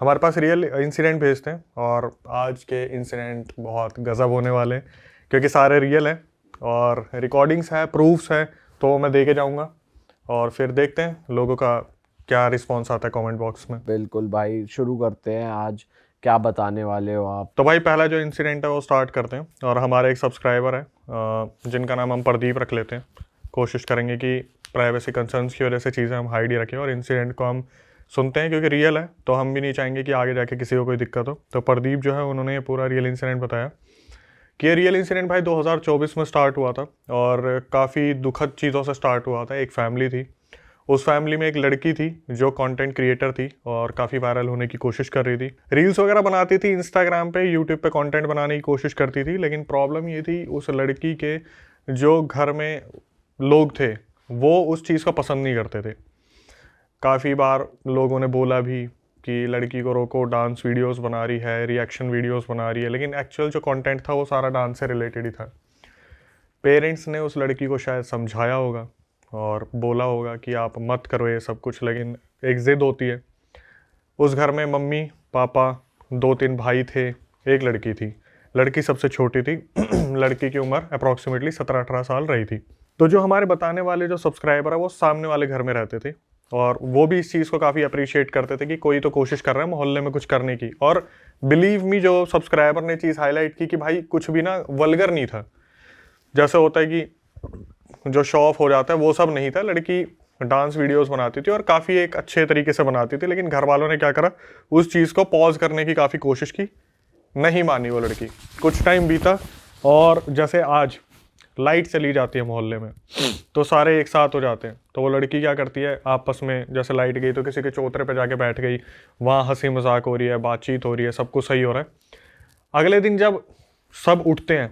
हमारे पास real incident भेजते हैं और आज के इंसिडेंट बहुत गजब होने वाले हैं क्योंकि सारे रियल हैं और रिकॉर्डिंग्स है, प्रूफ्स है, तो मैं दे के जाऊँगा और फिर देखते हैं लोगों का क्या रिस्पॉन्स आता है कमेंट बॉक्स में। बिल्कुल भाई, शुरू करते हैं। आज क्या बताने वाले हो आप? तो भाई पहला जो इंसिडेंट है वो स्टार्ट करते हैं और हमारे एक सब्सक्राइबर है जिनका नाम हम प्रदीप रख लेते हैं। कोशिश करेंगे कि प्राइवेसी कंसर्न्स की वजह से चीज़ें हम हाइड ही रखें और इंसिडेंट को हम सुनते हैं क्योंकि रियल है, तो हम भी नहीं चाहेंगे कि आगे जाके किसी को कोई दिक्कत हो। तो प्रदीप जो है उन्होंने ये पूरा रियल इंसिडेंट बताया कि ये रियल इंसिडेंट भाई 2024 में स्टार्ट हुआ था और काफ़ी दुखद चीज़ों से स्टार्ट हुआ था। एक फैमिली थी, उस फैमिली में एक लड़की थी जो कंटेंट क्रिएटर थी और काफ़ी वायरल होने की कोशिश कर रही थी, रील्स वगैरह बनाती थी, इंस्टाग्राम पे यूट्यूब पे कंटेंट बनाने की कोशिश करती थी। लेकिन प्रॉब्लम ये थी उस लड़की के जो घर में लोग थे वो उस चीज़ को पसंद नहीं करते थे। काफ़ी बार लोगों ने बोला भी कि लड़की को रोको, डांस वीडियोस बना रही है, रिएक्शन वीडियोस बना रही है, लेकिन एक्चुअल जो कंटेंट था वो सारा डांस से रिलेटेड ही था। पेरेंट्स ने उस लड़की को शायद समझाया होगा और बोला होगा कि आप मत करो ये सब कुछ, लेकिन एक ज़िद होती है। उस घर में मम्मी पापा, 2-3 भाई थे, एक लड़की थी। लड़की सबसे छोटी थी लड़की की उम्र अप्रॉक्सीमेटली 17-18 साल रही थी। तो जो हमारे बताने वाले जो सब्सक्राइबर है वो सामने वाले घर में रहते थे और वो भी इस चीज़ को काफ़ी अप्रिशिएट करते थे कि कोई तो कोशिश कर रहा है मोहल्ले में कुछ करने की। और बिलीव मी, जो सब्सक्राइबर ने चीज़ हाईलाइट की कि भाई कुछ भी ना वल्गर नहीं था, जैसे होता है कि जो शो ऑफ हो जाता है वो सब नहीं था। लड़की डांस वीडियोस बनाती थी और काफ़ी एक अच्छे तरीके से बनाती थी, लेकिन घर वालों ने क्या करा, उस चीज़ को पॉज करने की काफ़ी कोशिश की, नहीं मानी वो लड़की। कुछ टाइम बीता और जैसे आज लाइट चली जाती है मोहल्ले में तो सारे एक साथ हो जाते हैं, तो वो लड़की क्या करती है, आपस में जैसे लाइट गई तो किसी के चौतरे पे जाके बैठ गई, वहाँ हंसी मजाक हो रही है, बातचीत हो रही है, सब कुछ सही हो रहा है। अगले दिन जब सब उठते हैं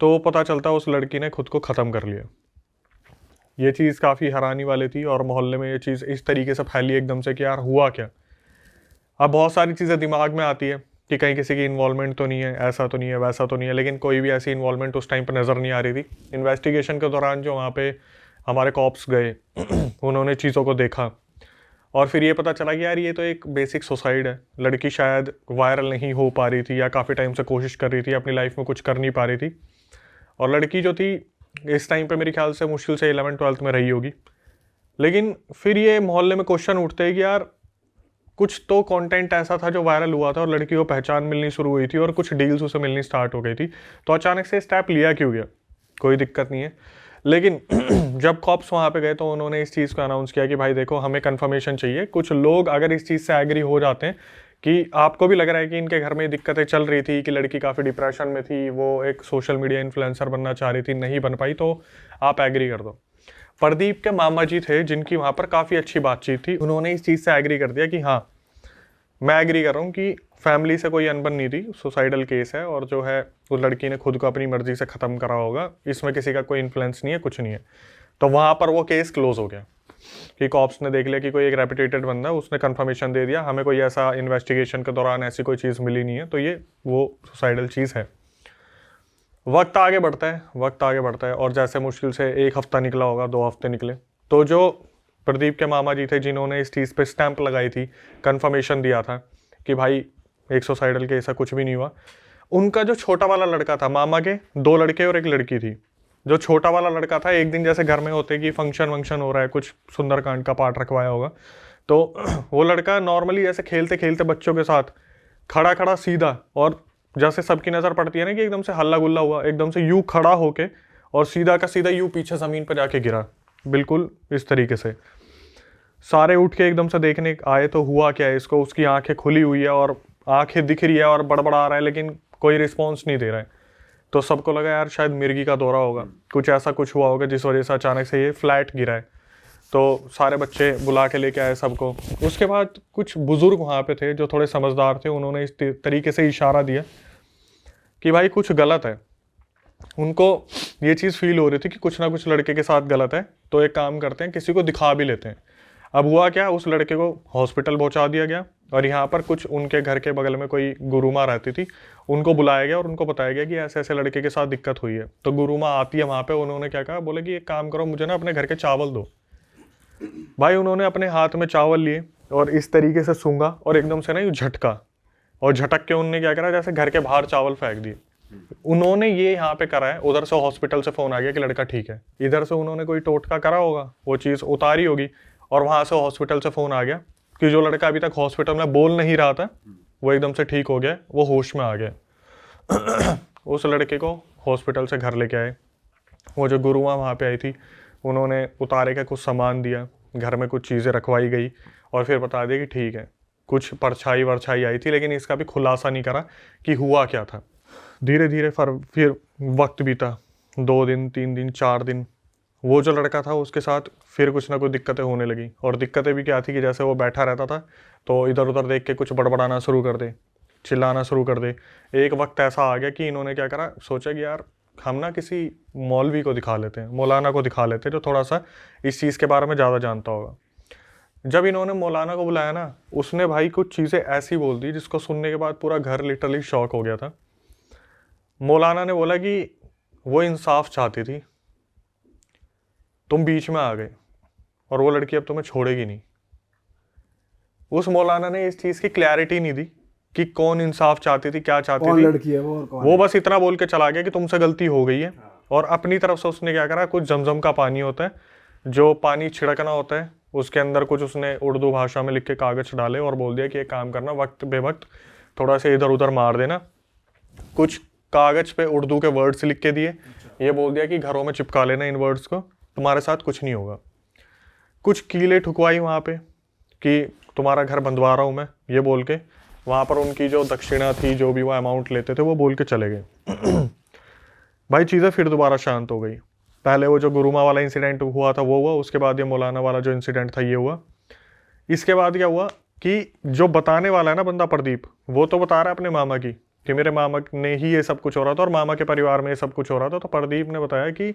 तो पता चलता है उस लड़की ने खुद को ख़त्म कर लिया। ये चीज़ काफ़ी हैरानी वाली थी और मोहल्ले में ये चीज़ इस तरीके से फैली एकदम से कि यार हुआ क्या। अब बहुत सारी चीज़ें दिमाग में आती है कि कहीं किसी की इन्वॉल्वमेंट तो नहीं है, ऐसा तो नहीं है, वैसा तो नहीं है, लेकिन कोई भी ऐसी इन्वॉल्वमेंट उस टाइम पर नज़र नहीं आ रही थी। इन्वेस्टिगेशन के दौरान जो वहाँ पे हमारे कॉप्स गए उन्होंने चीज़ों को देखा और फिर ये पता चला कि यार ये तो एक बेसिक सुसाइड है। लड़की शायद वायरल नहीं हो पा रही थी या काफ़ी टाइम से कोशिश कर रही थी, अपनी लाइफ में कुछ कर नहीं पा रही थी। और लड़की जो थी इस टाइम पे मेरे ख्याल से मुश्किल से 11th-12th में रही होगी। लेकिन फिर ये मोहल्ले में क्वेश्चन उठते हैं कि यार कुछ तो कंटेंट ऐसा था जो वायरल हुआ था और लड़की को पहचान मिलनी शुरू हुई थी और कुछ डील्स उसे मिलनी स्टार्ट हो गई थी, तो अचानक से स्टेप लिया क्यों गया, कोई दिक्कत नहीं है। लेकिन जब कॉप्स वहाँ पे गए तो उन्होंने इस चीज़ को अनाउंस किया कि भाई देखो हमें कंफर्मेशन चाहिए। कुछ लोग अगर इस चीज़ से एग्री हो जाते हैं कि आपको भी लग रहा है कि इनके घर में दिक्कतें चल रही थी, कि लड़की काफ़ी डिप्रेशन में थी, वो एक सोशल मीडिया इन्फ्लुएंसर बनना चाह रही थी, नहीं बन पाई, तो आप एग्री कर दो। प्रदीप के मामा जी थे जिनकी वहाँ पर काफ़ी अच्छी बातचीत थी, उन्होंने इस चीज़ से एग्री कर दिया कि हाँ मैं एग्री कर रहा हूँ कि फैमिली से कोई अनबन नहीं थी, सुसाइडल केस है और जो है उस लड़की ने खुद को अपनी मर्जी से ख़त्म करा होगा, इसमें किसी का कोई इन्फ्लुएंस नहीं है, कुछ नहीं है। तो वहाँ पर वो केस क्लोज हो गया कि कॉप्स ने देख लिया कि कोई एक रेपुटेटेड बंदा है, उसने कंफर्मेशन दे दिया, हमें कोई ऐसा इन्वेस्टिगेशन के दौरान ऐसी कोई चीज़ मिली नहीं है, तो ये वो सुसाइडल चीज़ है। वक्त आगे बढ़ता है, वक्त आगे बढ़ता है और जैसे मुश्किल से 1 हफ्ता निकला होगा, 2 हफ्ते निकले, तो जो प्रदीप के मामा जी थे जिन्होंने इस चीज़ पे स्टैंप लगाई थी, कंफर्मेशन दिया था कि भाई एक सुसाइडल के ऐसा कुछ भी नहीं हुआ, उनका जो छोटा वाला लड़का था, मामा के 2 लड़के और 1 लड़की थी, जो छोटा वाला लड़का था एक दिन जैसे घर में होते कि फंक्शन वंक्शन हो रहा है, कुछ सुंदरकांड का पाठ रखवाया होगा, तो वो लड़का नॉर्मली ऐसे खेलते खेलते बच्चों के साथ खड़ा खड़ा सीधा, और जैसे सबकी नज़र पड़ती है ना कि एकदम से हल्ला गुल्ला हुआ, एकदम से यूँ खड़ा होके और सीधा का सीधा यूँ पीछे ज़मीन पर जाके गिरा, बिल्कुल इस तरीके से। सारे उठ के एकदम से देखने आए तो हुआ क्या है इसको, उसकी आंखें खुली हुई है और आंखें दिख रही है और बड़बड़ा रहा है, लेकिन कोई रिस्पॉन्स नहीं दे रहा है। तो सबको लगा यार शायद मिर्गी का दौरा होगा, कुछ ऐसा कुछ हुआ होगा जिस वजह से अचानक से ये फ्लैट गिरा है। तो सारे बच्चे बुला के लेके आए सबको। उसके बाद कुछ बुजुर्ग वहाँ पे थे जो थोड़े समझदार थे, उन्होंने इस तरीके से इशारा दिया कि भाई कुछ गलत है। उनको ये चीज़ फील हो रही थी कि कुछ ना कुछ लड़के के साथ गलत है, तो एक काम करते हैं किसी को दिखा भी लेते हैं। अब हुआ क्या, उस लड़के को हॉस्पिटल पहुंचा दिया गया और यहाँ पर कुछ उनके घर के बगल में कोई गुरुमा रहती थी, उनको बुलाया गया और उनको बताया गया कि ऐसे ऐसे लड़के के साथ दिक्कत हुई है। तो गुरुमा आती है वहाँ पे, उन्होंने क्या कहा, बोले कि एक काम करो, मुझे ना अपने घर के चावल दो। भाई उन्होंने अपने हाथ में चावल लिए, और इस तरीके से सूंघा और एकदम से ना ये झटका, और झटक के उनने क्या करा जैसे घर के बाहर चावल फेंक दिए। उन्होंने ये यहाँ पे करा है, उधर से हॉस्पिटल से फोन आ गया कि लड़का ठीक है। इधर से उन्होंने कोई टोटका करा होगा, वो चीज़ उतारी होगी, और वहाँ से हॉस्पिटल से फोन आ गया कि जो लड़का अभी तक हॉस्पिटल में बोल नहीं रहा था वो एकदम से ठीक हो गया, वो होश में आ गया। उस लड़के को हॉस्पिटल से घर लेके आए। वो जो गुरुआ वहाँ पे आई थी, उन्होंने उतारे का कुछ सामान दिया, घर में कुछ चीज़ें रखवाई गई, और फिर बता दिया कि ठीक है। कुछ परछाई वरछाई आई थी, लेकिन इसका भी खुलासा नहीं करा कि हुआ क्या था। धीरे धीरे फिर वक्त बीता, 2 दिन 3 दिन 4 दिन। वो जो लड़का था उसके साथ फिर कुछ ना कुछ दिक्कतें होने लगी, और दिक्कतें भी क्या थी कि जैसे वो बैठा रहता था तो इधर उधर देख के कुछ बड़बड़ाना शुरू कर दे, चिल्लाना शुरू कर दे। एक वक्त ऐसा आ गया कि इन्होंने क्या करा, सोचा कि यार हम ना किसी मौलवी को दिखा लेते हैं, मौलाना को दिखा लेते हैं, जो थोड़ा सा इस चीज़ के बारे में ज़्यादा जानता होगा। जब इन्होंने मौलाना को बुलाया ना, उसने भाई कुछ चीज़ें ऐसी बोल दी जिसको सुनने के बाद पूरा घर लिटरली शॉक हो गया था। मौलाना ने बोला कि वो इंसाफ चाहती थी, तुम बीच में आ गए, और वो लड़की अब तुम्हें छोड़ेगी नहीं। उस मौलाना ने इस चीज़ की क्लैरिटी नहीं दी कि कौन इंसाफ चाहती थी, क्या चाहती कौन थी। लड़की है वो और कौन वो बस इतना बोल के चला गया कि तुमसे गलती हो गई है, और अपनी तरफ से उसने क्या करा, कुछ जमजम का पानी होता है, जो पानी छिड़कना होता है, उसके अंदर कुछ उसने उर्दू भाषा में लिख के कागज़ डाले और बोल दिया कि एक काम करना, वक्त बेवक्त थोड़ा सा इधर उधर मार देना। कुछ कागज़ पे उर्दू के वर्ड्स लिख के दिए, ये बोल दिया कि घरों में चिपका लेना इन वर्ड्स को, तुम्हारे साथ कुछ नहीं होगा। कुछ कीलें ठुकवाई वहाँ पे कि तुम्हारा घर बंधवा रहा हूँ मैं, ये बोल के वहाँ पर उनकी जो दक्षिणा थी, जो भी वो अमाउंट लेते थे, वो बोल के चले गए। भाई चीज़ें फिर दोबारा शांत हो गई। पहले वो जो गुरुमा वाला इंसिडेंट हुआ था वो हुआ, उसके बाद ये मौलाना वाला जो इंसिडेंट था ये हुआ। इसके बाद क्या हुआ कि जो बताने वाला है ना बंदा प्रदीप, वो तो बता रहा है अपने मामा की कि मेरे मामा ने ही ये सब कुछ हो रहा था और मामा के परिवार में ये सब कुछ हो रहा था। तो प्रदीप ने बताया कि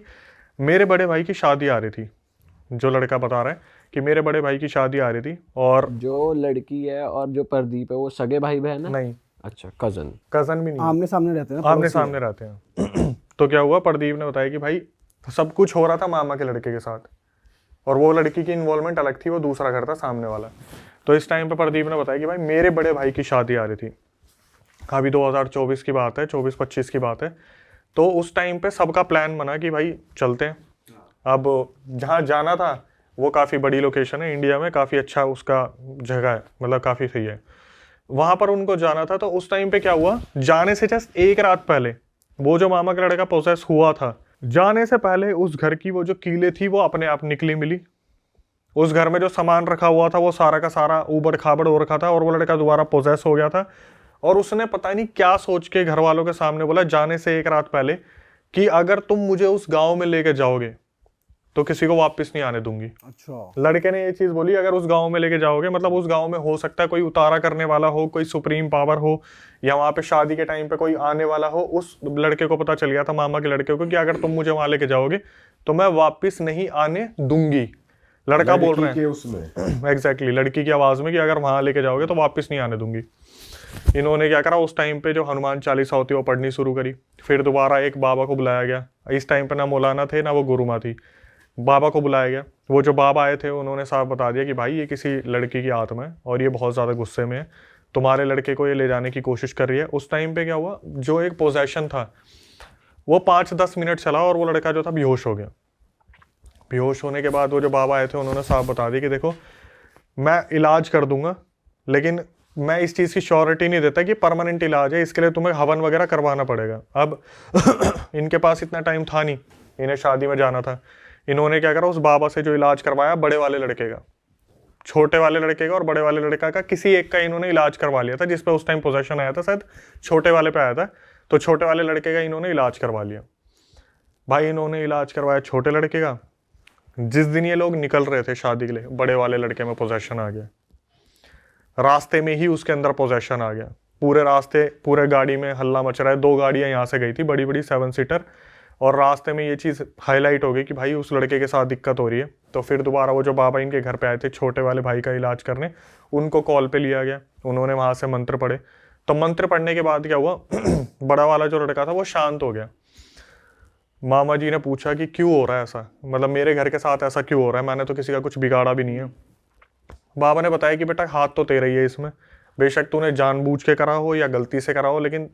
मेरे बड़े भाई की शादी आ रही थी। जो लड़का बता रहा है कि मेरे बड़े भाई की शादी आ रही थी, और जो लड़की है और जो प्रदीप है वो सगे भाई बहन है? नहीं, अच्छा, कजन भी नहीं, आमने सामने रहते हैं ना, आमने पड़ोसी है। सामने रहते हैं। तो क्या हुआ, प्रदीप ने बताया कि भाई सब कुछ हो रहा था मामा के लड़के के साथ, और वो लड़की की इन्वॉल्वमेंट अलग थी, वो दूसरा घर था सामने वाला। तो इस टाइम पे प्रदीप ने बताया कि भाई मेरे बड़े भाई की शादी आ रही थी। अभी 2024 की बात है, 24-25 की बात है। तो उस टाइम पे सबका प्लान बना कि भाई चलते हैं। अब जहाँ जाना था वो काफ़ी बड़ी लोकेशन है इंडिया में, काफ़ी अच्छा उसका जगह है, मतलब काफ़ी सही है। वहाँ पर उनको जाना था। तो उस टाइम पे क्या हुआ, जाने से जस्ट एक रात पहले वो जो मामा का लड़का प्रोसेस हुआ था, जाने से पहले उस घर की वो जो कीलें थी वो अपने आप निकली मिली। उस घर में जो सामान रखा हुआ था वो सारा का सारा ऊबड़ खाबड़ हो रखा था, और वो लड़का दोबारा पोजेस हो गया था। और उसने पता नहीं क्या सोच के घर वालों के सामने बोला जाने से एक रात पहले कि अगर तुम मुझे उस गांव में लेके जाओगे तो किसी को वापस नहीं आने दूंगी। अच्छा, लड़के ने ये चीज बोली, अगर उस गांव में लेके जाओगे, मतलब उस गांव में हो सकता है कोई उतारा करने वाला हो, कोई सुप्रीम पावर हो, या वहां पे शादी के टाइम पे कोई आने वाला हो। उस लड़के को पता चल गया था, मामा के लड़के को, कि अगर तुम मुझे वहां लेके जाओगे तो मैं वापिस नहीं आने दूंगी। लड़का बोल रहे हैं उसमें एग्जैक्टली लड़की की आवाज में कि अगर वहां लेके जाओगे तो वापस नहीं आने दूंगी। इन्होंने क्या करा, उस टाइम पे जो हनुमान चालीसा होती है वो पढ़नी शुरू करी। फिर दोबारा एक बाबा को बुलाया गया। इस टाइम पे ना मौलाना थे ना वो गुरुमा थी, बाबा को बुलाया गया। वो जो बाबा आए थे उन्होंने साफ बता दिया कि भाई ये किसी लड़की की आत्मा है और ये बहुत ज़्यादा गुस्से में है, तुम्हारे लड़के को ये ले जाने की कोशिश कर रही है। उस टाइम पे क्या हुआ, जो एक पोजेशन था वो 5-10 मिनट चला और वो लड़का जो था बेहोश हो गया। बेहोश होने के बाद वो जो बाबा आए थे उन्होंने साफ बता दिया कि देखो मैं इलाज कर दूंगा, लेकिन मैं इस चीज़ की श्योरिटी नहीं देता कि परमानेंट इलाज है, इसके लिए तुम्हें हवन वगैरह करवाना पड़ेगा। अब इनके पास इतना टाइम था नहीं, इन्हें शादी में जाना था। इन्होंने क्या करा, उस बाबा से जो इलाज करवाया बड़े वाले लड़के का, छोटे वाले लड़के का और बड़े वाले लड़का का, किसी एक का इन्होंने इलाज करवा लिया था, जिस पे उस टाइम पोजेशन आया था, शायद छोटे वाले पे आया था। तो छोटे वाले लड़के का इन्होंने इलाज करवा लिया। भाई इन्होंने इलाज करवाया छोटे लड़के का। जिस दिन ये लोग निकल रहे थे शादी के लिए, बड़े वाले लड़के में पोजेशन आ गया। रास्ते में ही उसके अंदर पोजेशन आ गया। पूरे रास्ते, पूरे गाड़ी में हल्ला मच रहा है। 2 गाड़ियां यहाँ से गई थी, बड़ी बड़ी 7 सीटर, और रास्ते में ये चीज़ हाईलाइट हो गई कि भाई उस लड़के के साथ दिक्कत हो रही है। तो फिर दोबारा वो जो बाबा इनके घर पे आए थे छोटे वाले भाई का इलाज करने, उनको कॉल पे लिया गया। उन्होंने वहाँ से मंत्र पढ़े। तो मंत्र पढ़ने के बाद क्या हुआ, बड़ा वाला जो लड़का था वो शांत हो गया। मामा जी ने पूछा कि क्यों हो रहा है ऐसा, मतलब मेरे घर के साथ ऐसा क्यों हो रहा है, मैंने तो किसी का कुछ बिगाड़ा भी नहीं है। बाबा ने बताया कि बेटा हाथ तो तेरा ही है इसमें, बेशक तूने जानबूझ के करा हो या गलती से करा हो, लेकिन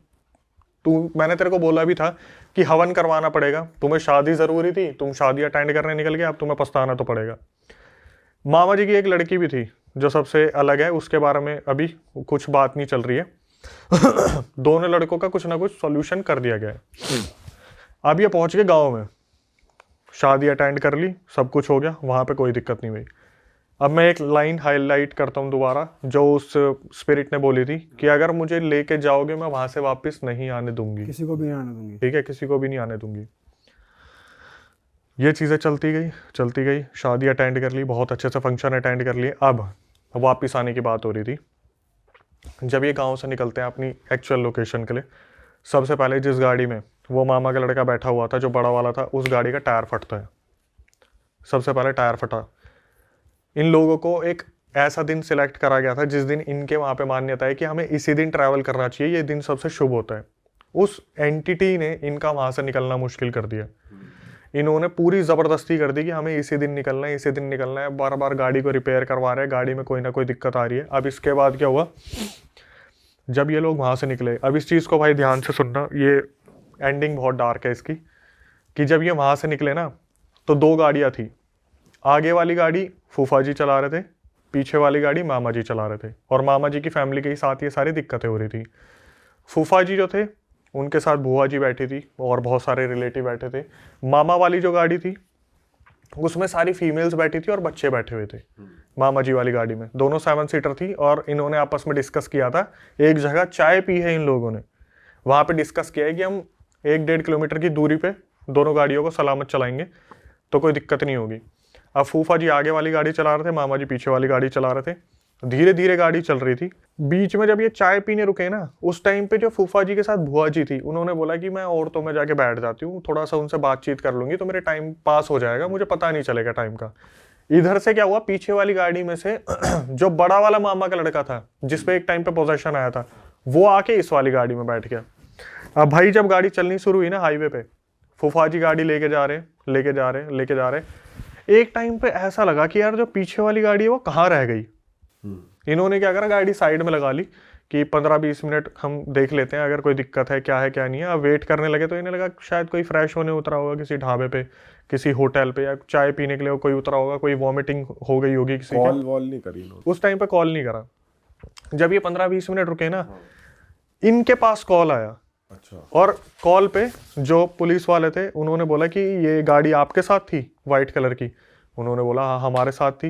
मैंने तेरे को बोला भी था कि हवन करवाना पड़ेगा, तुम्हें शादी ज़रूरी थी, तुम शादी अटेंड करने निकल गए, अब तुम्हें पछताना तो पड़ेगा। मामा जी की एक लड़की भी थी जो सबसे अलग है, उसके बारे में अभी कुछ बात नहीं चल रही है। दोनों लड़कों का कुछ ना कुछ सॉल्यूशन कर दिया गया है। अब ये पहुंच गए गाँव में, शादी अटेंड कर ली, सब कुछ हो गया, वहाँ पे कोई दिक्कत नहीं हुई। अब मैं एक लाइन हाईलाइट करता हूँ दोबारा, जो उस स्पिरिट ने बोली थी कि अगर मुझे लेके जाओगे मैं वहां से वापस नहीं आने दूंगी, किसी को भी नहीं आने दूंगी। ठीक है, किसी को भी नहीं आने दूंगी। ये चीज़ें चलती गई, शादी अटेंड कर ली, बहुत अच्छे से फंक्शन अटेंड कर लिए। अब वापस आने की बात हो रही थी। जब ये गांव से निकलते हैं अपनी एक्चुअल लोकेशन के लिए, सबसे पहले जिस गाड़ी में वो मामा का लड़का बैठा हुआ था जो बड़ा वाला था, उस गाड़ी का टायर फटता है। सबसे पहले टायर फटा। इन लोगों को एक ऐसा दिन सिलेक्ट करा गया था जिस दिन इनके वहाँ पे मान्यता है कि हमें इसी दिन ट्रैवल करना चाहिए, ये दिन सबसे शुभ होता है। उस एंटिटी ने इनका वहाँ से निकलना मुश्किल कर दिया। इन्होंने पूरी ज़बरदस्ती कर दी कि हमें इसी दिन निकलना है, इसी दिन निकलना है। बार बार गाड़ी को रिपेयर करवा रहे हैं, गाड़ी में कोई ना कोई दिक्कत आ रही है। अब इसके बाद क्या हुआ, जब ये लोग वहाँ से निकले, अब इस चीज़ को भाई ध्यान से सुनना, ये एंडिंग बहुत डार्क है इसकी, कि जब ये वहाँ से निकले ना तो 2 गाड़ियाँ थी। आगे वाली गाड़ी फूफा जी चला रहे थे, पीछे वाली गाड़ी मामा जी चला रहे थे, और मामा जी की फैमिली के ही साथ ये सारी दिक्कतें हो रही थी। फूफा जी जो थे उनके साथ बुआ जी बैठी थी और बहुत सारे रिलेटिव बैठे थे। मामा वाली जो गाड़ी थी उसमें सारी फीमेल्स बैठी थी और बच्चे बैठे हुए थे। मामा जी वाली गाड़ी में दोनों 7 सीटर थी, और इन्होंने आपस में डिस्कस किया था, एक जगह चाय पी है इन लोगों ने, वहाँ पे डिस्कस किया है कि हम 1-1.5 किलोमीटर की दूरी पे दोनों गाड़ियों को सलामत चलाएंगे तो कोई दिक्कत नहीं होगी। अब फूफा जी आगे वाली गाड़ी चला रहे थे, मामा जी पीछे वाली गाड़ी चला रहे थे। धीरे धीरे गाड़ी चल रही थी। बीच में जब ये चाय पीने रुके ना, उस टाइम पे जो फूफा जी के साथ बुआ जी थी, उन्होंने बोला कि मैं औरतों में जाके बैठ जाती हूँ, थोड़ा सा उनसे बातचीत कर लूंगी तो मेरे टाइम पास हो जाएगा, मुझे पता नहीं चलेगा टाइम का। इधर से क्या हुआ, पीछे वाली गाड़ी में से जो बड़ा वाला मामा का लड़का था जिसपे एक टाइम पे पोजेशन आया था, वो आके इस वाली गाड़ी में बैठ गया। अब भाई जब गाड़ी चलनी शुरू हुई ना हाईवे पे, फूफा जी गाड़ी लेके जा रहे, एक टाइम पे ऐसा लगा कि यार जो पीछे वाली गाड़ी है वो कहाँ रह गई। इन्होंने क्या करा, गाड़ी साइड में लगा ली कि 15-20 मिनट हम देख लेते हैं अगर कोई दिक्कत है, क्या है क्या नहीं है। अब वेट करने लगे तो इन्हें लगा शायद कोई फ्रेश होने उतरा होगा किसी ढाबे पे, किसी होटल पे, या चाय पीने के लिए कोई उतरा होगा, कोई वॉमिटिंग हो गई होगी किसी कॉल वॉल नहीं करी इन्होंने। उस टाइम पे कॉल नहीं करा। जब ये 15-20 मिनट रुके ना, इनके पास कॉल आया। अच्छा। और कॉल पे जो पुलिस वाले थे उन्होंने बोला कि ये गाड़ी आपके साथ थी वाइट कलर की। उन्होंने बोला हाँ हमारे साथ थी।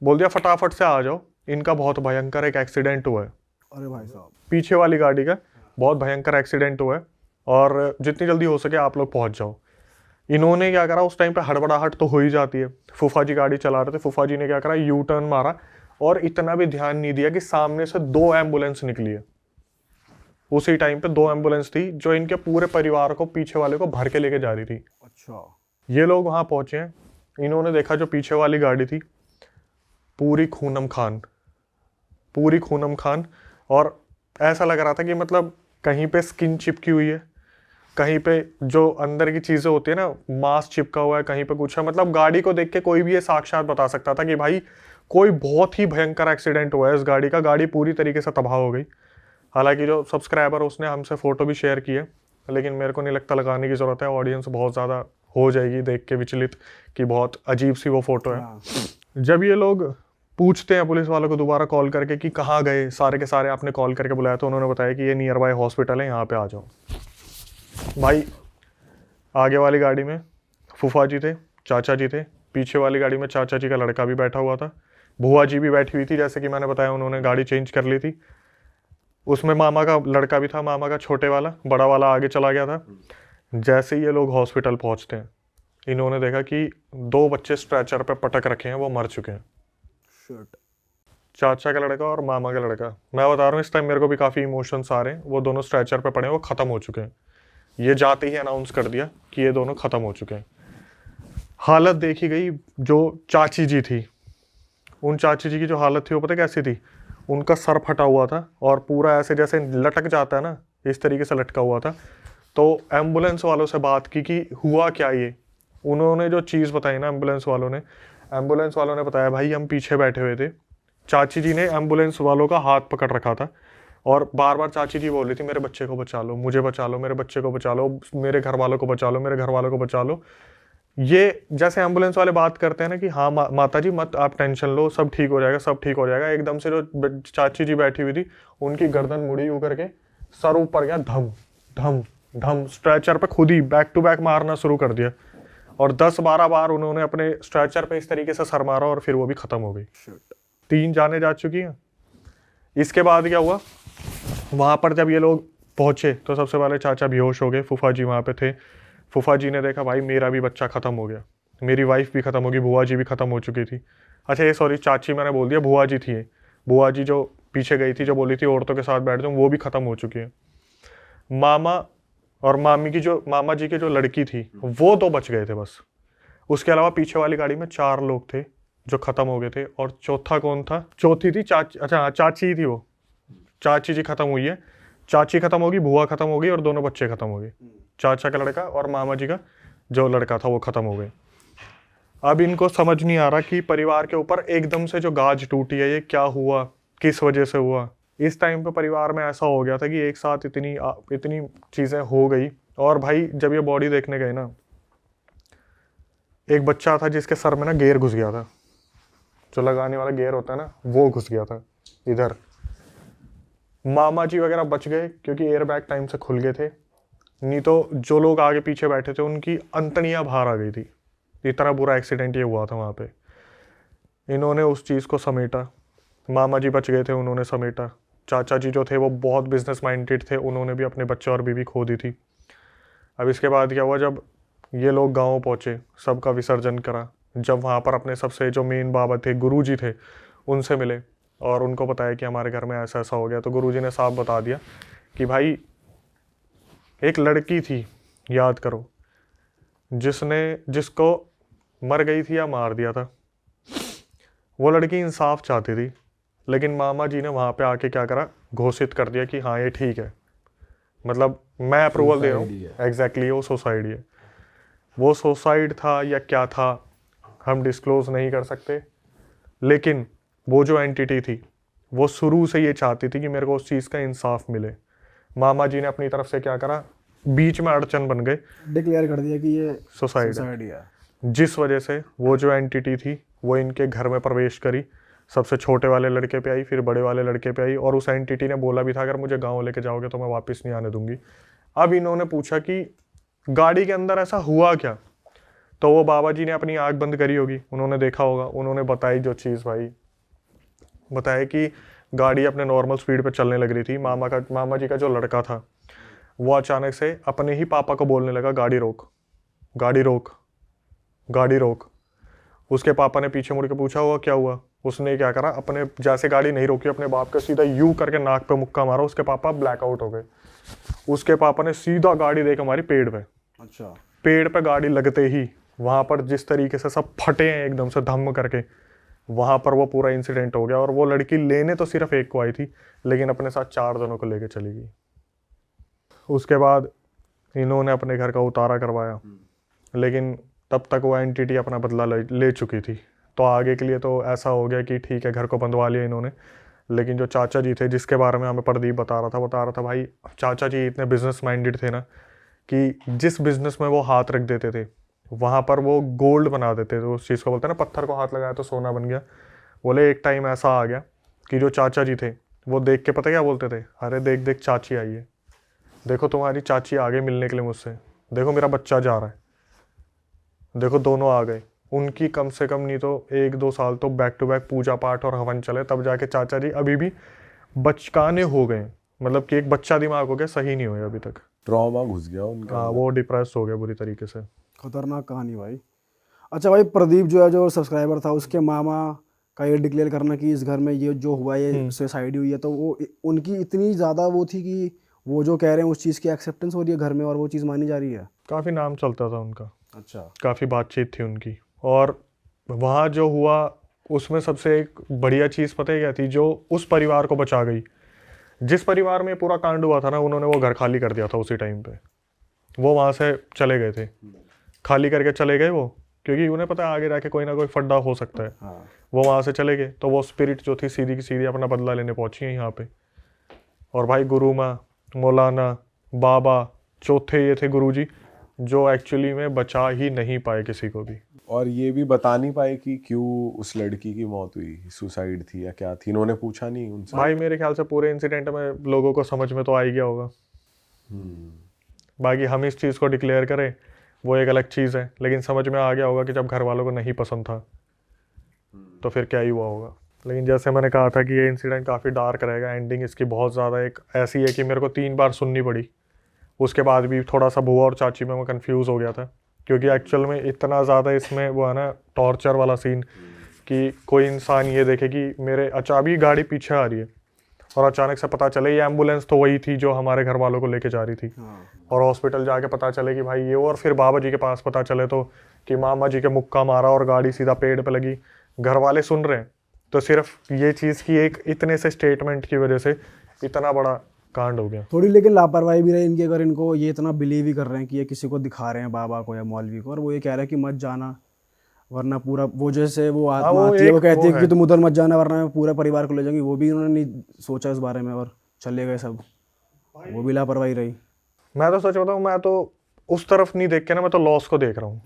बोल दिया फटाफट से आ जाओ, इनका बहुत भयंकर एक एक्सीडेंट हुआ है। अरे भाई साहब, पीछे वाली गाड़ी का बहुत भयंकर एक्सीडेंट हुआ है और जितनी जल्दी हो सके आप लोग पहुंच जाओ। इन्होंने क्या करा, उस टाइम पे हड़बड़ाहट तो हो ही जाती है। फूफा जी गाड़ी चला रहे थे, फूफा जी ने क्या करा, यू टर्न मारा और इतना भी ध्यान नहीं दिया कि सामने से 2 एम्बुलेंस निकली है। उसी टाइम पे 2 एम्बुलेंस थी जो इनके पूरे परिवार को, पीछे वाले को भर के लेके जा रही थी। अच्छा। ये लोग वहां पहुंचे हैं, इन्होंने देखा जो पीछे वाली गाड़ी थी पूरी खूनम खान, और ऐसा लग रहा था कि मतलब कहीं पे स्किन चिपकी हुई है, कहीं पे जो अंदर की चीजें होती है ना, मांस चिपका हुआ है, कहीं पे कुछ है। मतलब गाड़ी को देख के कोई भी ये साक्षात बता सकता था कि भाई कोई बहुत ही भयंकर एक्सीडेंट हुआ है इस गाड़ी का। गाड़ी पूरी तरीके से तबाह हो गई। हालांकि जो सब्सक्राइबर उसने हमसे फ़ोटो भी शेयर की है, लेकिन मेरे को नहीं लगता लगाने की ज़रूरत है। ऑडियंस बहुत ज़्यादा हो जाएगी देख के विचलित कि बहुत अजीब सी वो फ़ोटो है। जब ये लोग पूछते हैं पुलिस वालों को दोबारा कॉल करके कि कहाँ गए, सारे के सारे आपने कॉल करके बुलाया, तो उन्होंने बताया कि ये नियर बाय हॉस्पिटल है, यहाँ पे आ जाओ। भाई आगे वाली गाड़ी में फूफा जी थे, चाचा जी थे, पीछे वाली गाड़ी में चाचा जी का लड़का भी बैठा हुआ था, बुआ जी भी बैठी हुई थी, जैसे कि मैंने बताया उन्होंने गाड़ी चेंज कर ली थी। उसमें मामा का लड़का भी था, मामा का छोटे वाला, बड़ा वाला आगे चला गया था। जैसे ही ये लोग हॉस्पिटल पहुंचते हैं, इन्होंने देखा कि 2 बच्चे स्ट्रेचर पे पटक रखे हैं, वो मर चुके हैं। चाचा का लड़का और मामा का लड़का। मैं बता रहा हूँ इस टाइम मेरे को भी काफ़ी इमोशंस आ रहे हैं। वो दोनों स्ट्रेचर पे पड़े हैं, वो ख़त्म हो चुके हैं। ये जाते ही अनाउंस कर दिया कि ये दोनों ख़त्म हो चुके हैं। हालत देखी गई जो चाची जी थी, उन चाची जी की जो हालत थी वो पता कैसी थी, उनका सर फटा हुआ था और पूरा ऐसे जैसे लटक जाता है ना, इस तरीके से लटका हुआ था। तो एम्बुलेंस वालों से बात की कि हुआ क्या ये। उन्होंने जो चीज़ बताई ना एम्बुलेंस वालों ने बताया भाई हम पीछे बैठे हुए थे, चाची जी ने एम्बुलेंस वालों का हाथ पकड़ रखा था और बार बार चाची जी बोल रही थी मेरे बच्चे को बचा लो, मुझे बचा लो, मेरे बच्चे को बचा लो, मेरे घर वालों को बचा लो, मेरे घर वालों को बचा लो। ये जैसे एम्बुलेंस वाले बात करते हैं ना कि हाँ माता जी मत आप टेंशन लो, सब ठीक हो जाएगा, सब ठीक हो जाएगा। एकदम से जो चाची जी बैठी हुई थी उनकी गर्दन मुड़ी यूं करके सर ऊपर गया, धम धम धम, स्ट्रेचर पे खुद ही बैक टू बैक मारना शुरू कर दिया और 10-12 बार उन्होंने अपने स्ट्रेचर पे इस तरीके से सर मारा और फिर वो भी खत्म हो गई। 3 जाने जा चुकी हैं। इसके बाद क्या हुआ, वहां पर जब ये लोग पहुंचे तो सबसे पहले चाचा बेहोश हो गए, फूफा जी वहां पे थे। फूफा जी ने देखा भाई मेरा भी बच्चा खत्म हो गया, मेरी वाइफ भी खत्म होगी, बुआ जी भी खत्म हो चुकी थी। अच्छा ये सॉरी चाची मैंने बोल दिया, बुआ जी थी ये। बुआ जी जो पीछे गई थी, जो बोली थी औरतों के साथ बैठ जाऊं, वो भी खत्म हो चुकी है। मामा और मामी की जो मामा जी की जो लड़की थी वो 2 बच गए थे बस। उसके अलावा पीछे वाली गाड़ी में 4 लोग थे जो खत्म हो गए थे। और चौथा कौन था? चौथी थी चाची, अच्छा हाँ चाची ही थी वो। चाची जी खत्म हुई है, चाची खत्म होगी, बुआ खत्म हो गई और दोनों बच्चे खत्म हो गए। चाचा का लड़का और मामा जी का जो लड़का था वो खत्म हो गए। अब इनको समझ नहीं आ रहा कि परिवार के ऊपर एकदम से जो गाज टूटी है ये क्या हुआ, किस वजह से हुआ। इस टाइम पे परिवार में ऐसा हो गया था कि एक साथ इतनी चीज़ें हो गई। और भाई जब ये बॉडी देखने गए ना, एक बच्चा था जिसके सर में ना गेयर घुस गया था, जो लगाने वाला गेयर होता है ना वो घुस गया था इधर। मामा जी वगैरह बच गए क्योंकि एयर बैग टाइम से खुल गए थे, नहीं तो जो लोग आगे पीछे बैठे थे उनकी अंतड़ियां बाहर आ गई थी। इतना बुरा एक्सीडेंट ये हुआ था वहाँ पे। इन्होंने उस चीज़ को समेटा, मामा जी बच गए थे, उन्होंने समेटा। चाचा जी जो थे वो बहुत बिजनेस माइंडेड थे, उन्होंने भी अपने बच्चे और बीवी खो दी थी। अब इसके बाद क्या हुआ, जब ये लोग गाँव पहुँचे, सबका विसर्जन करा, जब वहाँ पर अपने सबसे जो मेन बाबा थे, गुरु जी थे, उनसे मिले और उनको बताया कि हमारे घर में ऐसा ऐसा हो गया। तो गुरु जी ने साफ बता दिया कि भाई एक लड़की थी, याद करो, जिसको मर गई थी या मार दिया था। वो लड़की इंसाफ चाहती थी, लेकिन मामा जी ने वहाँ पे आके क्या करा, घोषित कर दिया कि हाँ ये ठीक है, मतलब मैं अप्रूवल दे रहा हूँ। एग्जैक्टली वो सुसाइड है। वो सुसाइड था या क्या था हम डिस्क्लोज नहीं कर सकते, लेकिन वो जो एंटिटी थी वो शुरू से ये चाहती थी कि मेरे को उस चीज़ का इंसाफ मिले। मामा जी ने अपनी तरफ से क्या करा, बीच में अड़चन बन गए, डिक्लेयर कर दिया कि ये सुसाइड है। जिस वजह से वो जो एंटिटी थी वो इनके घर में प्रवेश करी। सबसे छोटे वाले लड़के पे आई, फिर बड़े वाले लड़के पे आई, और उस एंटिटी ने बोला भी था अगर मुझे गांव लेके जाओगे तो मैं वापस नहीं आने दूंगी। अब इन्होंने पूछा कि गाड़ी के अंदर ऐसा हुआ क्या, तो वो बाबा जी ने अपनी आँख बंद करी होगी, उन्होंने देखा होगा, उन्होंने बताई जो चीज़ भाई, बताया कि गाड़ी अपने नॉर्मल स्पीड पे चलने लग रही थी। मामा जी का जो लड़का था वो अचानक से अपने ही पापा को बोलने लगा गाड़ी रोक, गाड़ी रोक, गाड़ी रोक। उसके पापा ने पीछे मुड़ के पूछा हुआ क्या हुआ, उसने क्या करा, अपने जैसे गाड़ी नहीं रोकी, अपने बाप का सीधा यू करके नाक पे मुक्का मारा। उसके पापा ब्लैकआउट हो गए। उसके पापा ने सीधा गाड़ी देकर मारी पेड़ पे। अच्छा। पेड़ पे गाड़ी लगते ही वहाँ पर जिस तरीके से सब फटे हैं एकदम से धम करके, वहाँ पर वो पूरा इंसिडेंट हो गया। और वो लड़की लेने तो सिर्फ एक को आई थी, लेकिन अपने साथ 4 जनों को लेके चली गई। उसके बाद इन्होंने अपने घर का उतारा करवाया, लेकिन तब तक वो एंटिटी अपना बदला ले चुकी थी। तो आगे के लिए तो ऐसा हो गया कि ठीक है घर को बंधवा लिया इन्होंने। लेकिन जो चाचा जी थे जिसके बारे में हमें प्रदीप बता रहा था भाई, चाचा जी इतने बिजनेस माइंडेड थे ना कि जिस बिजनेस में वो हाथ रख देते थे वहाँ पर वो गोल्ड बना देते थे। उस चीज़ को बोलते हैं ना, पत्थर को हाथ लगाया तो सोना बन गया। बोले एक टाइम ऐसा आ गया कि जो चाचा जी थे वो देख के पता क्या बोलते थे, अरे देख देख चाची आई है, देखो तुम्हारी चाची आ गई मिलने के लिए मुझसे, देखो मेरा बच्चा जा रहा है, देखो दोनों आ गए। उनकी कम से कम नहीं तो 1-2 साल तो बैक टू बैक पूजा पाठ और हवन चले, तब जाके चाचा जी अभी भी बचकाने हो गए, मतलब कि एक बच्चा दिमाग हो गया, सही नहीं हुए अभी तक। ट्रॉमा घुस गया उनका। हाँ वो डिप्रेस हो गया बुरी तरीके से। खतरनाक कहानी भाई। अच्छा भाई, प्रदीप जो है जो सब्सक्राइबर था, उसके मामा का ये डिक्लेयर करना कि इस घर में ये जो हुआ ये सुसाइड हुई है, तो वो उनकी इतनी ज़्यादा वो थी कि वो जो कह रहे हैं उस चीज़ की एक्सेप्टेंस हो रही है घर में और वो चीज़ मानी जा रही है। काफ़ी नाम चलता था उनका। अच्छा। काफ़ी बातचीत थी उनकी। और वहाँ जो हुआ उसमें सबसे एक बढ़िया चीज़ पता है क्या थी, जो उस परिवार को बचा गई। जिस परिवार में पूरा कांड हुआ था ना, उन्होंने वो घर खाली कर दिया था उसी टाइम पे। वो वहाँ से चले गए थे, खाली करके चले गए वो, क्योंकि उन्हें पता है आगे जाके कोई ना कोई फड्डा हो सकता है। हाँ। वो वहाँ से चले गए तो वो स्पिरिट जो थी सीधी की सीधी अपना बदला लेने पहुंची है यहाँ पे। और भाई गुरु माँ, मौलाना, बाबा, चौथे ये थे गुरुजी जो एक्चुअली में बचा ही नहीं पाए किसी को भी। और ये भी बता नहीं पाए कि क्यों उस लड़की की मौत हुई, सुसाइड थी या क्या थी, इन्होंने पूछा नहीं उनसे? भाई मेरे ख्याल से पूरे इंसिडेंट में लोगों को समझ में तो आ ही गया होगा। बाकी हम इस चीज़ को डिक्लेयर करें वो एक अलग चीज़ है, लेकिन समझ में आ गया होगा कि जब घर वालों को नहीं पसंद था तो फिर क्या ही हुआ होगा। लेकिन जैसे मैंने कहा था कि ये इंसिडेंट काफ़ी डार्क रहेगा, एंडिंग इसकी बहुत ज़्यादा एक ऐसी है कि मेरे को 3 बार सुननी पड़ी। उसके बाद भी थोड़ा सा बुआ और चाची में मैं कंफ्यूज हो गया था, क्योंकि एक्चुअल में इतना ज़्यादा इसमें वो है ना टॉर्चर वाला सीन कि कोई इंसान ये देखे कि मेरे अभी गाड़ी पीछे आ रही है और अचानक से पता चले ये एम्बुलेंस तो वही थी जो हमारे घर वालों को लेके जा रही थी। और हॉस्पिटल जाके पता चले कि भाई ये, और फिर बाबा जी के पास पता चले तो कि मामा जी के मुक्का मारा और गाड़ी सीधा पेड़ पे लगी। घर वाले सुन रहे हैं तो सिर्फ ये चीज़ की एक इतने से स्टेटमेंट की वजह से इतना बड़ा कांड हो गया। थोड़ी लेकिन लापरवाही भी रही इनकी, अगर इनको ये इतना बिलीव ही कर रहे हैं कि ये किसी को दिखा रहे हैं बाबा को या मौलवी को, और वो ये कह रहे हैं कि मत जाना वरना पूरा वो जैसे वो आत्मा आती है वो कहती है कि तुम उधर मत जाना वरना पूरा परिवार को ले जाएंगे, वो भी उन्होंने नहीं सोचा इस बारे में और चले गए सब। वो भी लापरवाही रही। मैं तो सच बताऊँ, मैं तो उस तरफ नहीं देख के ना, मैं तो लॉस को देख रहा हूँ।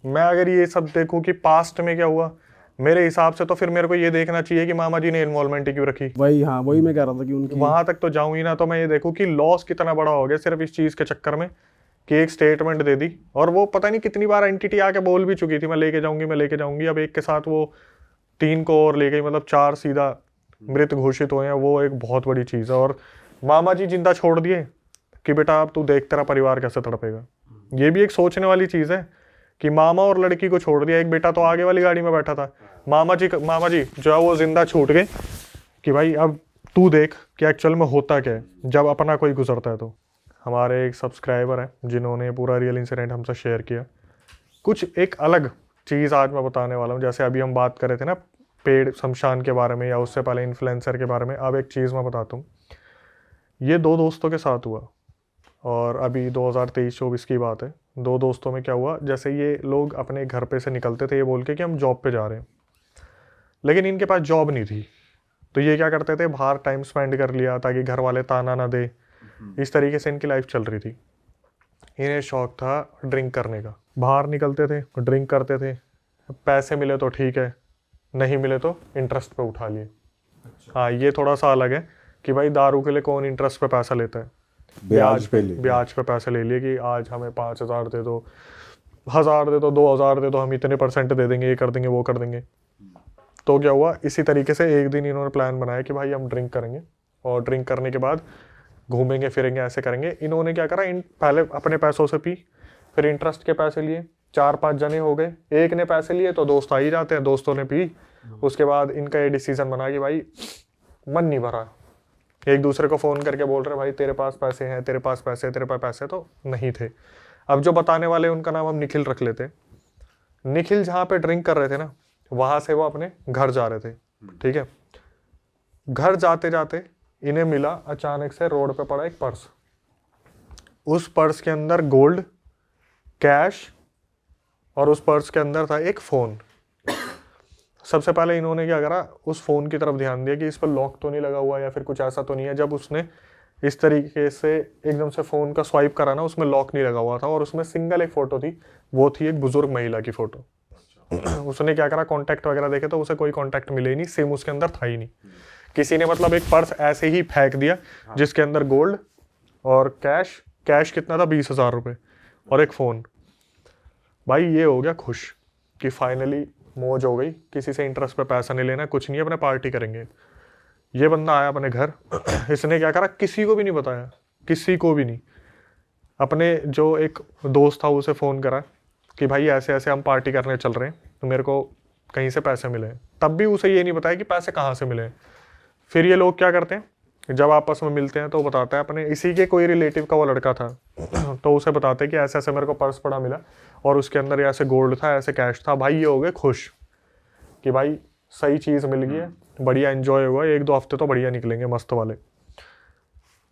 मैं अगर ये सब देखूँ कि पास्ट में क्या हुआ, मेरे हिसाब से तो फिर मेरे को ये देखना चाहिए कि मामा जी ने इन्वॉल्वमेंट क्यों रखी। वही, हाँ वही मैं कह रहा था कि उनकी वहां तक तो जाऊं ही ना, तो मैं ये देखूं कि लॉस कितना बड़ा हो गया सिर्फ इस चीज के चक्कर में कि एक स्टेटमेंट दे दी। और वो पता नहीं कितनी बार एंटिटी आके बोल भी चुकी थी मैं लेके जाऊंगी। अब एक के साथ वो 3 को और ले गई, मतलब 4 सीधा मृत घोषित हुए हैं। वो एक बहुत बड़ी चीज है। और मामा जी जिंदा छोड़ दिए कि बेटा अब तू देख तेरा परिवार कैसे तड़पेगा। ये भी एक सोचने वाली चीज है कि मामा और लड़की को छोड़ दिया, एक बेटा तो आगे वाली गाड़ी में बैठा था। मामा जी जो है वो जिंदा छूट गए कि भाई अब तू देख कि एक्चुअल में होता क्या है जब अपना कोई गुजरता है। तो हमारे एक सब्सक्राइबर है जिन्होंने पूरा रियल इंसिडेंट हमसे शेयर किया। कुछ एक अलग चीज़ आज मैं बताने वाला हूँ। जैसे अभी हम बात कर रहे थे ना पेड़ शमशान के बारे में या उससे पहले इन्फ्लुएंसर के बारे में, अब एक चीज़ मैं बताता हूँ। ये 2 दोस्तों के साथ हुआ और अभी 2023-24 की बात है। 2 दोस्तों में क्या हुआ, जैसे ये लोग अपने घर पे से निकलते थे ये बोल के कि हम जॉब पे जा रहे हैं, लेकिन इनके पास जॉब नहीं थी। तो ये क्या करते थे, बाहर टाइम स्पेंड कर लिया ताकि घर वाले ताना ना दे। इस तरीके से इनकी लाइफ चल रही थी। इन्हें शौक था ड्रिंक करने का, बाहर निकलते थे ड्रिंक करते थे। पैसे मिले तो ठीक है, नहीं मिले तो इंटरेस्ट पे उठा लिए। हाँ, ये थोड़ा सा अलग है कि भाई दारू के लिए कौन इंटरेस्ट पे पैसा लेता है, ब्याज पे पैसे ले लिए कि आज हमें 5,000 दे दो, 1,000 दे दो, 2,000 दे दो, हम इतने % दे देंगे, ये कर देंगे वो कर देंगे। तो क्या हुआ, इसी तरीके से एक दिन इन्होंने प्लान बनाया कि भाई हम ड्रिंक करेंगे और ड्रिंक करने के बाद घूमेंगे फिरेंगे, ऐसे करेंगे। इन्होंने क्या करा, पहले अपने पैसों से पी, फिर इंटरेस्ट के पैसे लिए। 4-5 जने हो गए, एक ने पैसे लिए तो दोस्त आ ही जाते हैं, दोस्तों ने पी। उसके बाद इनका ये डिसीजन बना कि भाई मन नहीं भरा, एक दूसरे को फ़ोन करके बोल रहे भाई तेरे पास पैसे हैं, तेरे पास पैसे तो नहीं थे। अब जो बताने वाले उनका नाम हम निखिल रख लेते। निखिल जहाँ पे ड्रिंक कर रहे थे ना, वहाँ से वो अपने घर जा रहे थे। ठीक है, घर जाते जाते इन्हें मिला अचानक से रोड पे पड़ा एक पर्स। उस पर्स के अंदर गोल्ड, कैश और उस पर्स के अंदर था एक फ़ोन। सबसे पहले इन्होंने क्या करा, उस फ़ोन की तरफ ध्यान दिया कि इस पर लॉक तो नहीं लगा हुआ या फिर कुछ ऐसा तो नहीं है। जब उसने इस तरीके से एकदम से फ़ोन का स्वाइप करा ना, उसमें लॉक नहीं लगा हुआ था और उसमें सिंगल एक फ़ोटो थी, वो थी एक बुजुर्ग महिला की फ़ोटो। उसने क्या करा, कॉन्टैक्ट वगैरह देखे तो उसे कोई कॉन्टैक्ट मिले ही नहीं, सिम उसके अंदर था ही नहीं। किसी ने मतलब एक पर्स ऐसे ही फेंक दिया जिसके अंदर गोल्ड और कैश कितना था, 20,000 रुपये और एक फ़ोन। भाई ये हो गया खुश कि फाइनली मौज हो गई, किसी से इंटरेस्ट पे पैसा नहीं लेना, कुछ नहीं, अपने पार्टी करेंगे। ये बंदा आया अपने घर, इसने क्या करा, किसी को भी नहीं बताया, किसी को भी नहीं। अपने जो एक दोस्त था उसे फ़ोन करा कि भाई ऐसे ऐसे हम पार्टी करने चल रहे हैं, तो मेरे को कहीं से पैसे मिले। तब भी उसे ये नहीं बताया कि पैसे कहाँ से मिले। फिर ये लोग क्या करते हैं, जब आपस में मिलते हैं तो बताता है अपने इसी के कोई रिलेटिव का वो लड़का था, तो उसे बताते हैं कि ऐसे ऐसे मेरे को पर्स पड़ा मिला और उसके अंदर ऐसे गोल्ड था, ऐसे कैश था। भाई ये हो गए खुश कि भाई सही चीज़ मिल गई है, बढ़िया एंजॉय हुआ, 1-2 हफ्ते तो बढ़िया निकलेंगे मस्त वाले।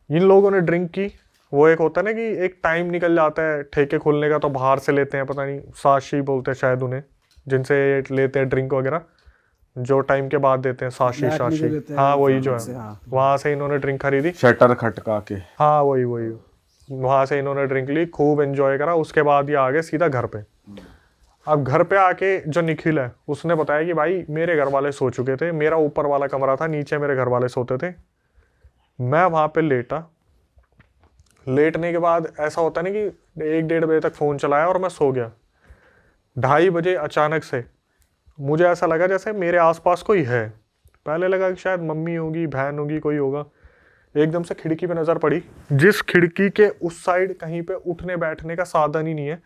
इन लोगों ने ड्रिंक की, वो एक होता है ना कि एक टाइम निकल जाता है ठेके खोलने का, तो बाहर से लेते हैं, पता नहीं साशी बोलते हैं शायद उन्हें, जिनसे लेते हैं ड्रिंक वगैरह, जो टाइम के बाद देते हैं, साशी Black में जो शाशी, देते हैं, हाँ वही जो से, है, हाँ। वहाँ से इन्होंने ड्रिंक खरीदी, शटर खटका के। हाँ वही वही, वहाँ से इन्होंने ड्रिंक ली, खूब एंजॉय करा। उसके बाद ये आ गए सीधा घर पे। अब घर पे आके जो निखिल है उसने बताया कि भाई मेरे घर वाले सो चुके थे, मेरा ऊपर वाला कमरा था, नीचे मेरे घर वाले सोते थे, मैं वहाँ पे लेटा। लेटने के बाद ऐसा होता है ना कि 1-1:30 बजे तक फ़ोन चलाया और मैं सो गया। 2:30 बजे अचानक से मुझे ऐसा लगा जैसे मेरे आसपास कोई है। पहले लगा कि शायद मम्मी होगी, बहन होगी, कोई होगा। एकदम से खिड़की पे नज़र पड़ी, जिस खिड़की के उस साइड कहीं पे उठने बैठने का साधन ही नहीं है,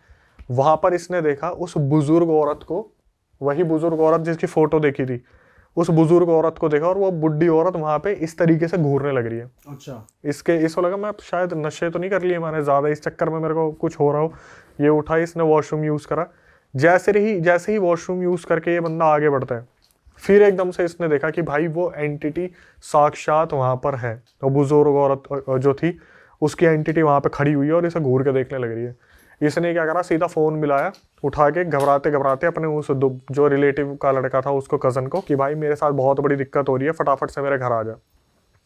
वहाँ पर इसने देखा उस बुजुर्ग औरत को, वही बुजुर्ग औरत जिसकी फ़ोटो देखी थी, उस बुजुर्ग औरत को देखा, और वो बुढ़ी औरत वहाँ पे इस तरीके से घूरने लग रही है। अच्छा। इसको लगा मैं शायद नशे तो नहीं कर लिए मैंने ज़्यादा, इस चक्कर में मेरे को कुछ हो रहा हो। ये उठा, इसने वॉशरूम यूज़ करा। जैसे ही वॉशरूम यूज़ करके ये बंदा आगे बढ़ता है, फिर एकदम से इसने देखा कि भाई वो एंटिटी साक्षात वहाँ पर है। तो बुजुर्ग औरत जो थी उसकी एंटिटी वहाँ पे खड़ी हुई है और इसे घूर के देखने लग रही है। इसने क्या करा, सीधा फ़ोन मिलाया, उठा के घबराते घबराते अपने उस जो रिलेटिव का लड़का था उसको, कज़न को, कि भाई मेरे साथ बहुत बड़ी दिक्कत हो रही है, फटाफट से मेरे घर आ जा।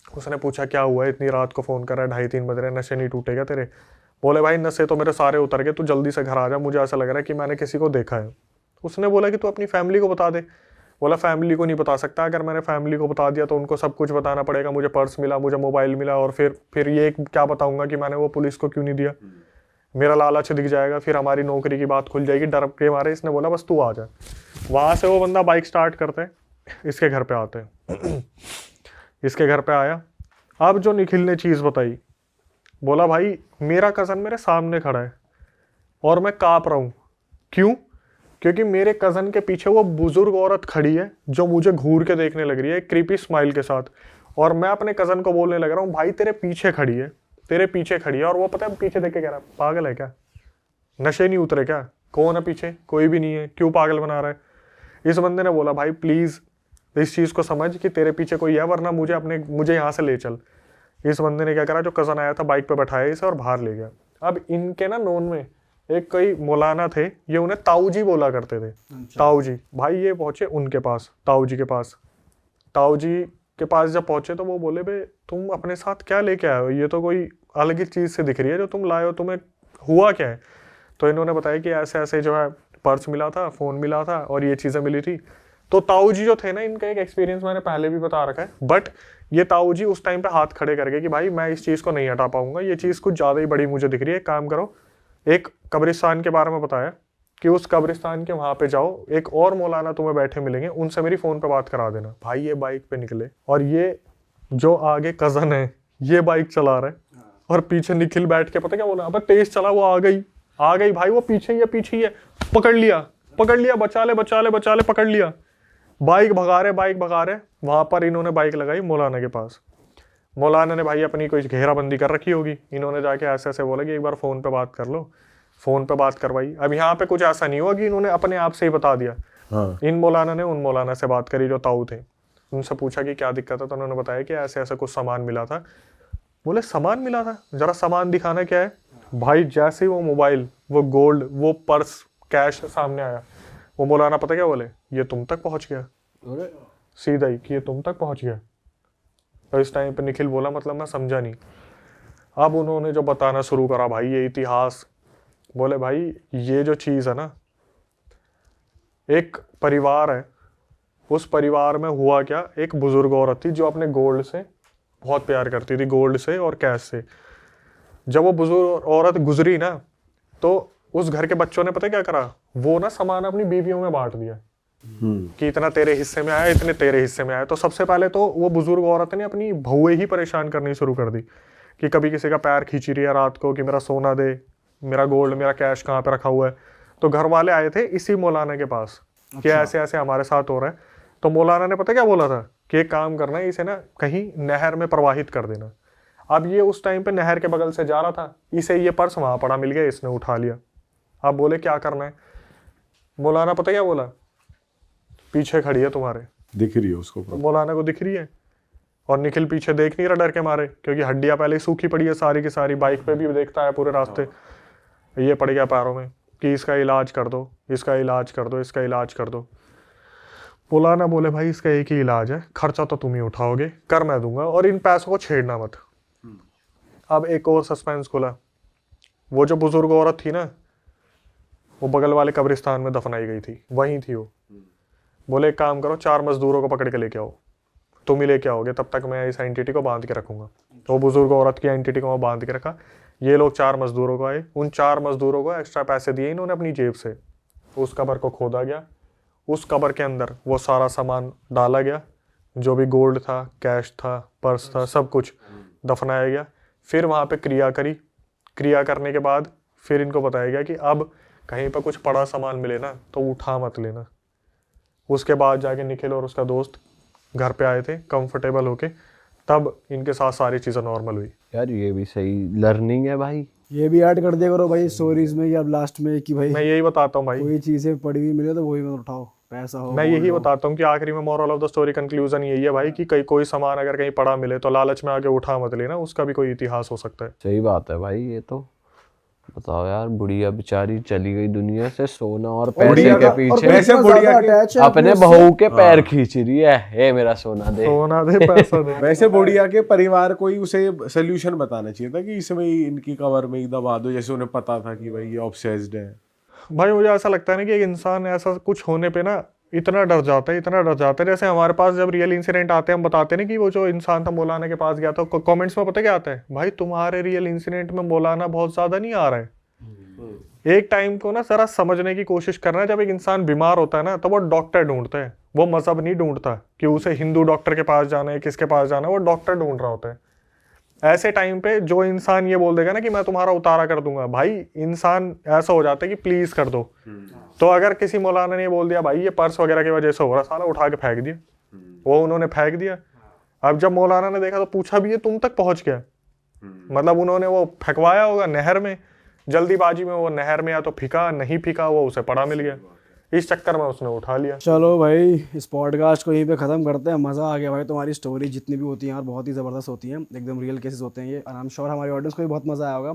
उसने पूछा क्या हुआ है, इतनी रात को फ़ोन कर रहा है, 2:30-3 बज रहे, नशे नहीं टूटेगा तेरे? बोले भाई नशे तो मेरे सारे उतर गए, तू जल्दी से घर आ जा, मुझे ऐसा लग रहा है कि मैंने किसी को देखा है। उसने बोला कि तू अपनी फैमिली को बता दे। बोला फैमिली को नहीं बता सकता, अगर मैंने फैमिली को बता दिया तो उनको सब कुछ बताना पड़ेगा, मुझे पर्स मिला, मुझे मोबाइल मिला, और फिर ये क्या बताऊंगा कि मैंने वो पुलिस को क्यों नहीं दिया, मेरा लालच दिख जाएगा, फिर हमारी नौकरी की बात खुल जाएगी, डर के मारे। इसने बोला बस तू आ जा। वहाँ से वो बंदा बाइक स्टार्ट करते इसके घर पे आते हैं। इसके घर पे आया। अब जो निखिल ने चीज़ बताई, बोला भाई मेरा कज़न मेरे सामने खड़ा है और मैं काँप रहा हूँ। क्यों? क्योंकि मेरे कज़न के पीछे वो बुजुर्ग औरत खड़ी है जो मुझे घूर के देखने लग रही है क्रीपी स्माइल के साथ, और मैं अपने कज़न को बोलने लग रहा हूँ भाई तेरे पीछे खड़ी है, तेरे पीछे खड़ी है। और वो पता है पीछे देख के कह रहा है पागल है क्या, नशे नहीं उतरे क्या, कौन है पीछे? कोई भी नहीं है, क्यों पागल बना रहा है? इस बंदे ने बोला भाई प्लीज़ इस चीज़ को समझ कि तेरे पीछे कोई है, वरना मुझे यहाँ से ले चल। इस बंदे ने क्या करा, जो कज़न आया था बाइक पे बैठाया इसे और बाहर ले गया। अब इनके ना नोन में एक कोई मौलाना थे, ये उन्हें ताऊ जी बोला करते थे। ताऊ जी। भाई ये पहुंचे उनके पास, ताऊ जी के पास। ताऊ जी के पास जब पहुंचे तो वो बोले बे तुम अपने साथ क्या लेके आए हो, ये तो कोई अलग ही चीज़ से दिख रही है जो तुम लाए हो, तुम्हें हुआ क्या है? तो इन्होंने बताया कि ऐसे ऐसे जो है पर्स मिला था, फ़ोन मिला था और ये चीज़ें मिली थी। तो ताऊ जी जो थे ना, इनका एक एक्सपीरियंस मैंने पहले भी बता रखा है, बट ये ताऊ जी उस टाइम पे हाथ खड़े कर गए कि भाई मैं इस चीज़ को नहीं हटा पाऊंगा, ये चीज़ कुछ ज़्यादा ही बड़ी मुझे दिख रही है। काम करो, एक कब्रिस्तान के बारे में बताया कि उस कब्रिस्तान के वहाँ पे जाओ, एक और मौलाना तुम्हें बैठे मिलेंगे, उनसे मेरी फ़ोन पे बात करा देना। भाई ये बाइक पे निकले और ये जो आगे कज़न है ये बाइक चला रहा है और पीछे निखिल बैठ के, पता क्या बोला, अब तेज चला, वो आ गई भाई, वो पीछे ही है, पकड़ लिया, बचा ले, पकड़ लिया। बाइक भगा रहे। वहाँ पर इन्होंने बाइक लगाई मौलाना के पास। मौलाना ने भाई अपनी कोई घेराबंदी कर रखी होगी, इन्होंने जाके ऐसे ऐसे बोला कि एक बार फ़ोन पे बात कर लो। फ़ोन पे बात करवाई। अब यहाँ पे कुछ ऐसा नहीं हुआ कि इन्होंने अपने आप से ही बता दिया। हाँ। इन मौलाना ने उन मौलाना से बात करी जो ताऊ थे, उनसे पूछा कि क्या दिक्कत है, तो उन्होंने बताया कि ऐसे ऐसे कुछ सामान मिला था। बोले सामान मिला था, ज़रा सामान दिखाना क्या है। भाई जैसे ही वो मोबाइल, वो गोल्ड, वो पर्स, कैश सामने आया, वो मौलाना पता क्या बोले, ये तुम तक पहुँच गया। सीधा ही कि ये तुम तक पहुँच गया। तो इस टाइम पे निखिल बोला मतलब मैं समझा नहीं। अब उन्होंने जो बताना शुरू करा भाई ये इतिहास, बोले भाई ये जो चीज़ है ना, एक परिवार है, उस परिवार में हुआ क्या, एक बुजुर्ग औरत थी जो अपने गोल्ड से बहुत प्यार करती थी, गोल्ड से और कैश से। जब वो बुजुर्ग औरत गुजरी ना, तो उस घर के बच्चों ने पता क्या करा, वो ना सामान अपनी बीवियों में बांट दिया कि इतना तेरे हिस्से में आया, इतने तेरे हिस्से में आया। तो सबसे पहले तो वो बुजुर्ग औरत ने अपनी बहुएं ही परेशान करनी शुरू कर दी कि कभी किसी का पैर खींची रही है रात को कि मेरा सोना दे, मेरा गोल्ड, मेरा कैश कहाँ पे रखा हुआ है। तो घर वाले आए थे इसी मौलाना के पास कि ऐसे ऐसे हमारे साथ हो रहा है। तो मौलाना ने पता क्या बोला था कि एक काम करना है, इसे ना कहीं नहर में प्रवाहित कर देना। अब ये उस टाइम पे नहर के बगल से जा रहा था, इसे ये पर्स वहाँ पड़ा मिल गया, इसने उठा लिया। अब बोले क्या करना है, मौलाना पता क्या बोला, पीछे खड़ी है तुम्हारे, दिख रही है उसको, मौलाना को दिख रही है। और निखिल पीछे देख नहीं रहा डर के मारे, क्योंकि हड्डियां पहले ही सूखी पड़ी है सारी की सारी, बाइक पे भी देखता है पूरे रास्ते, ये पड़ गया पैरों में कि इसका इलाज कर दो, इसका इलाज कर दो, इसका इलाज कर दो। मौलाना बोले भाई इसका एक ही इलाज है, खर्चा तो तुम ही उठाओगे, कर मैं दूंगा, और इन पैसों को छेड़ना मत। अब एक और सस्पेंस खुला, वो जो बुजुर्ग औरत थी ना, वो बगल वाले कब्रिस्तान में दफनाई गई थी, वहीं थी वो। बोले एक काम करो, 4 मजदूरों को पकड़ के लेके आओ, तुम ही लेके आओगे, तब तक मैं इस एंटिटी को बांध के रखूंगा। तो वो बुजुर्ग औरत की एंटिटी को मैं बांध के रखा, ये लोग 4 मजदूरों को आए, उन 4 मजदूरों को एक्स्ट्रा पैसे दिए इन्होंने अपनी जेब से। उस कब्र को खोदा गया, उस कब्र के अंदर वो सारा सामान डाला गया, जो भी गोल्ड था, कैश था, पर्स था, सब कुछ दफनाया गया। फिर वहाँ पे क्रिया करी, क्रिया करने के बाद फिर इनको बताया गया कि अब कहीं पर कुछ पड़ा सामान मिले ना तो उठा मत लेना। उसके बाद जाके निखिल और उसका दोस्त घर पे आए थे कंफर्टेबल होके, तब इनके साथ सारी चीज़ें नॉर्मल हुई। यार ये भी सही लर्निंग है भाई। ये भी ऐड कर दिया करो भाई स्टोरीज में, या लास्ट में कि भाई मैं यही बताता हूँ भाई, कोई चीजें पड़ी हुई मिले तो वही मत उठाओ, पैसा हो मैं यही बताता हूँ कि आखिरी में moral of the story conclusion यही है भाई कि कोई सामान अगर कहीं पड़ा मिले तो लालच में आके उठा मत लेना, उसका भी कोई इतिहास हो सकता है। सही बात है भाई। ये तो बताओ यार, बुढ़िया बेचारी चली गई दुनिया से, सोना और पैसे बुढ़िया के का- पीछे वैसे बुढ़िया के- अटैच है अपने बहू के पैर खींच रही है, हे मेरा सोना दे। सोना दे पैसा दे। वैसे बुढ़िया के परिवार को ही उसे सोल्यूशन बताना चाहिए था कि इसमें ही इनकी कवर में ही दबा दो, जैसे उन्हें पता था कि भाई ये ऑब्सेस्ड है। भाई मुझे ऐसा लगता है ना कि एक इंसान ऐसा कुछ होने पे ना इतना डर जाता है, इतना डर जाता है। जैसे हमारे पास जब रियल इंसिडेंट आते हैं, हम बताते हैं ना कि वो जो इंसान था मौलाना के पास गया था, कमेंट्स में पता क्या आता है, भाई तुम्हारे रियल इंसिडेंट में मौलाना बहुत ज्यादा नहीं आ रहा है। एक टाइम को ना जरा समझने की कोशिश करना, जब एक इंसान बीमार होता है ना तो वो डॉक्टर ढूंढता है, वो मजहब नहीं ढूंढता कि उसे हिंदू डॉक्टर के पास जाना है, किसके पास जाना है, वो डॉक्टर ढूंढ रहा होता है। ऐसे टाइम पे जो इंसान ये बोल देगा ना कि मैं तुम्हारा उतारा कर दूंगा, भाई इंसान ऐसा हो जाता है कि प्लीज कर दो। तो अगर किसी मौलाना ने बोल दिया भाई ये पर्स वगैरह की वजह से हो रहा, साला उठा के फेंक दिया, वो उन्होंने फेंक दिया। अब जब मौलाना ने देखा तो पूछा भी ये तुम तक पहुंच गया, मतलब उन्होंने वो फेंकवाया होगा नहर में, जल्दीबाजी में वो नहर में या तो फिका, नहीं फिका, वो उसे पड़ा मिल गया, इस चक्कर में उसने उठा लिया। चलो भाई इस पॉडकास्ट को यहीं पे ख़त्म करते हैं। मज़ा आ गया भाई, तुम्हारी स्टोरी जितनी भी होती हैं यार बहुत ही ज़बरदस्त होती हैं, एकदम रियल केसेस होते हैं ये। आई एम श्योर हमारी ऑडियंस को भी बहुत मज़ा आया होगा।